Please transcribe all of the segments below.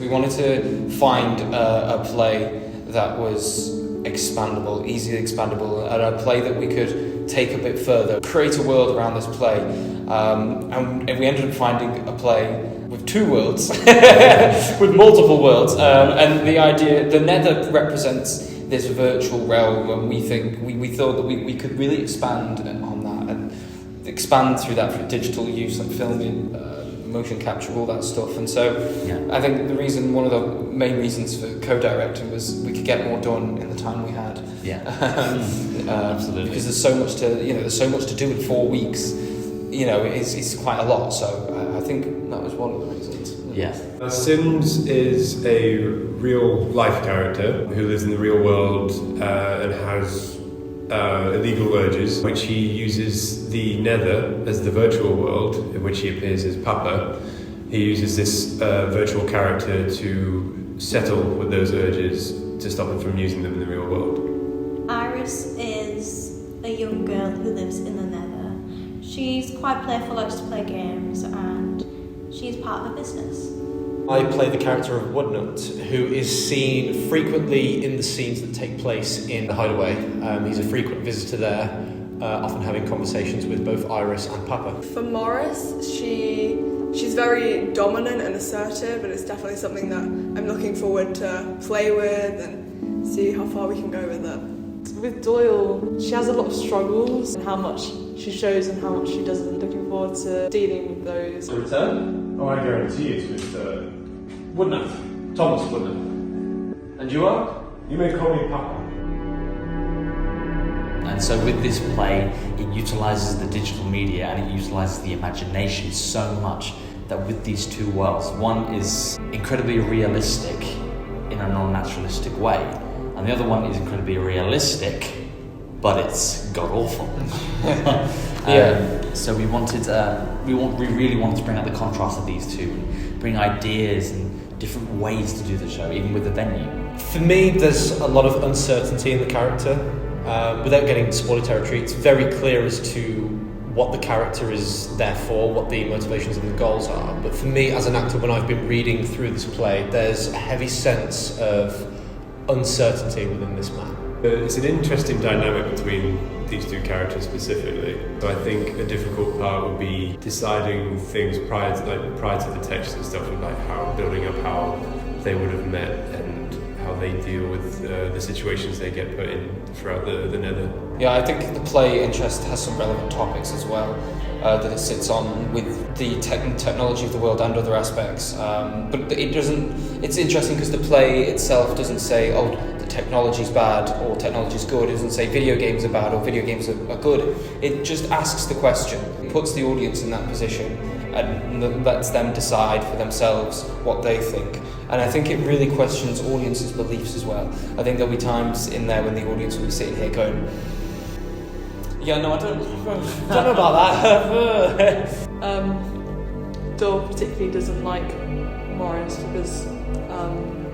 We wanted to find a play that was expandable, easily expandable, and a play that we could take a bit further, create a world around this play. And we ended up finding a play with two worlds, with multiple worlds. And the idea, the Nether represents this virtual realm, and we thought that we could really expand on that, and expand through that for digital use, like filming, motion capture, all that stuff. And so I think one of the main reasons for co-directing was we could get more done in the time we had. Absolutely. Because there's so much to do in 4 weeks. It's quite a lot. So I think that was one of the reasons. Sims is a real life character who lives in the real world and has illegal urges, which he uses the Nether as the virtual world in which he appears as Papa. He uses this virtual character to settle with those urges to stop him from using them in the real world. Iris is a young girl who lives in the Nether. She's quite playful, likes to play games, and she's part of the business. I play the character of Woodnut, who is seen frequently in the scenes that take place in the Hideaway. He's a frequent visitor there, often having conversations with both Iris and Papa. For Morris, she's very dominant and assertive, and it's definitely something that I'm looking forward to play with and see how far we can go with it. With Doyle, she has a lot of struggles and how much she shows and how much she doesn't. Looking forward to dealing with those. To return? Oh, I guarantee you to return. Woodnut. Thomas Woodnut. And you are? You may call me Papa. And so with this play, it utilises the digital media and it utilises the imagination so much that with these two worlds, one is incredibly realistic in a non-naturalistic way, and the other one is incredibly realistic, but it's god-awful. So we really wanted to bring out the contrast of these two, and bring ideas and different ways to do the show, even with the venue. For me, there's a lot of uncertainty in the character. Without getting into spoiler territory, it's very clear as to what the character is there for, what the motivations and the goals are. But for me, as an actor, when I've been reading through this play, there's a heavy sense of uncertainty within this man. It's an interesting dynamic between these two characters specifically. So I think a difficult part would be deciding things prior to the text and stuff, and like building up how they would have met and how they deal with the situations they get put in throughout the Nether. Yeah, I think the play interest has some relevant topics as well that it sits on with the technology of the world and other aspects. But it doesn't. It's interesting because the play itself doesn't say, "Oh, the technology's bad" or "technology's good." It doesn't say video games are bad or video games are good. It just asks the question, puts the audience in that position, and lets them decide for themselves what they think. And I think it really questions audiences' beliefs as well. I think there'll be times in there when the audience will be sitting here going, "Yeah, no, I don't know about that." Doyle particularly doesn't like Morris because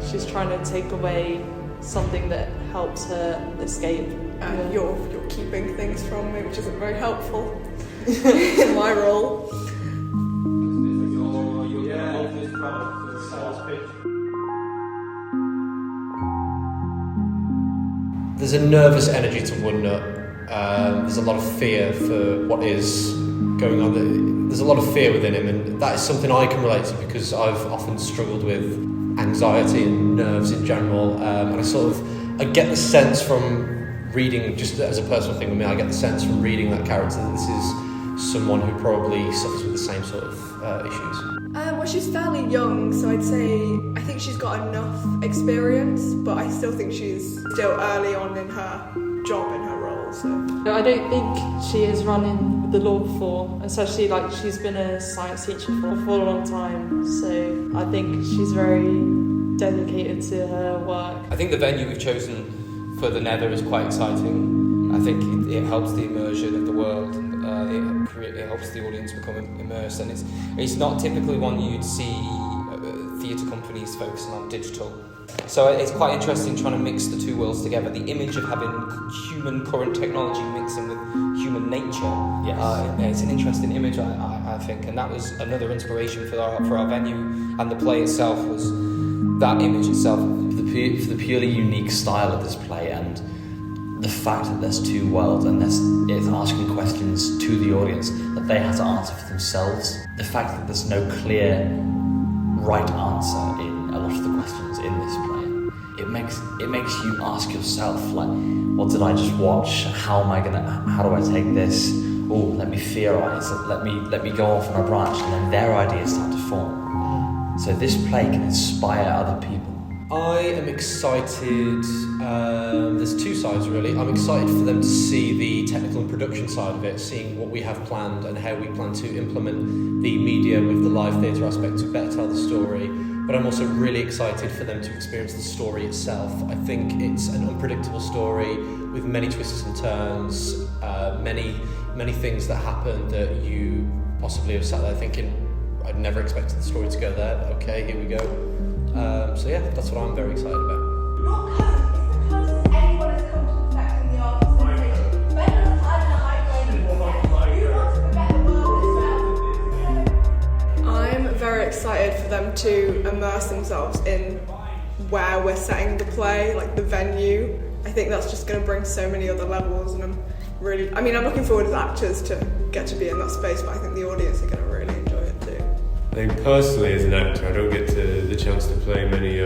she's trying to take away something that helps her escape. And you're keeping things from me, which isn't very helpful in my role. There's a nervous energy to Woodnut. There's a lot of fear for what is going on. There's a lot of fear within him, and that is something I can relate to because I've often struggled with anxiety and nerves in general. And I get the sense from reading, just as a personal thing with me, I get the sense from reading that character that this is someone who probably suffers with the same sort of issues. Well, she's fairly young, so I think she's got enough experience, but I still think she's still early on in her job, in her role. So I don't think she has run in with the law before, especially she's been a science teacher for a long time, so I think she's very dedicated to her work. I think the venue we've chosen for the Nether is quite exciting. I think it helps the immersion of the world, and it helps the audience become immersed, and it's not typically one you'd see theatre companies focusing on digital. So it's quite interesting trying to mix the two worlds together. The image of having human current technology mixing with human nature. It's an interesting image, I think, and that was another inspiration for our venue. And the play itself was that image itself. For the purely unique style of this play and the fact that there's two worlds and it's asking questions to the audience that they have to answer for themselves. The fact that there's no clear right answer in a lot of the questions in this play. It makes you ask yourself, like, what did I just watch? How do I take this? Oh, let me theorize. Let me go off on a branch, and then their ideas start to form. So this play can inspire other people. I am excited. There's two sides really. I'm excited for them to see the technical and production side of it, seeing what we have planned and how we plan to implement the media with the live theatre aspect to better tell the story. But I'm also really excited for them to experience the story itself. I think it's an unpredictable story with many twists and turns, many things that happen that you possibly have sat there thinking, I'd never expected the story to go there, but okay, here we go. So yeah, that's what I'm very excited about. Not because anyone has come to perfecting the art of sensation. Better than hiding a high grade. You want to better the world as well. I'm very excited for them to immerse themselves in where we're setting the play, like the venue. I think that's just going to bring so many other levels, and I'm looking forward as actors to get to be in that space, but I think the audience are going to really enjoy it too. I think personally as an actor I don't get the chance to play many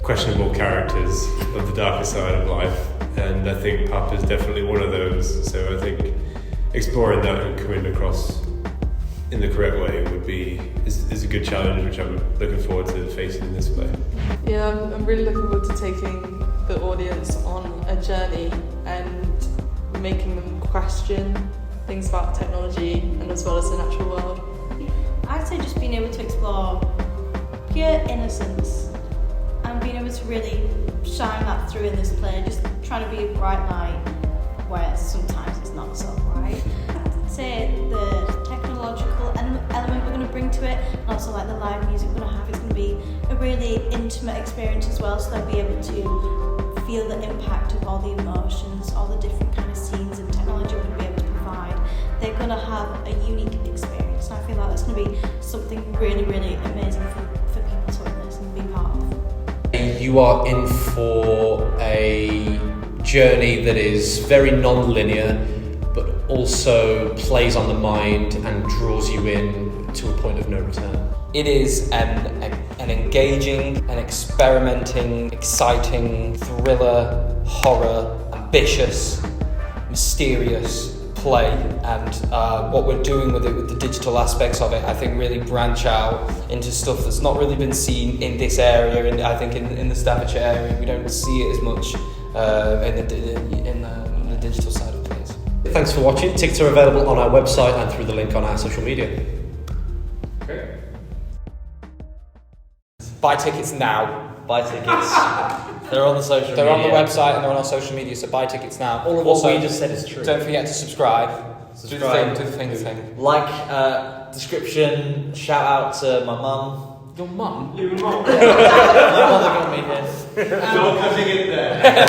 questionable characters of the darker side of life, and I think Papa is definitely one of those, so I think exploring that and coming across in the correct way is a good challenge which I'm looking forward to facing in this play. Yeah, I'm really looking forward to taking the audience on a journey and making them question things about technology and as well as the natural world. I'd say just being able to explore pure innocence and being able to really shine that through in this play, just trying to be a bright light where sometimes it's not so bright. I'd say the technological element we're going to bring to it, and also like the live music we're going to have, is going to be a really intimate experience as well, so they'll be able to feel the impact of all the emotions, all the different kind of scenes and technology we're going to be able to provide. They're going to have a unique experience, and I feel like that's going to be something really, really amazing for people to witness and be part of. You are in for a journey that is very non-linear, but also plays on the mind and draws you in to a point of no return. It is an engaging, an experimenting, exciting, thriller, horror, ambitious, mysterious play, and what we're doing with it, with the digital aspects of it, I think really branch out into stuff that's not really been seen in this area, and I think in the Staffordshire area we don't see it as much in the digital side of things. Thanks for watching. Tickets are available on our website and through the link on our social media. Okay. Buy tickets now. Buy tickets. They're on the social media. They're on the website and they're on our social media, so buy tickets now. All of what we just said is true. Don't forget to subscribe. Do the thing. Like, description, shout out to my mum. Your mum? Your mum? My mother got me here. Don't cutting it there.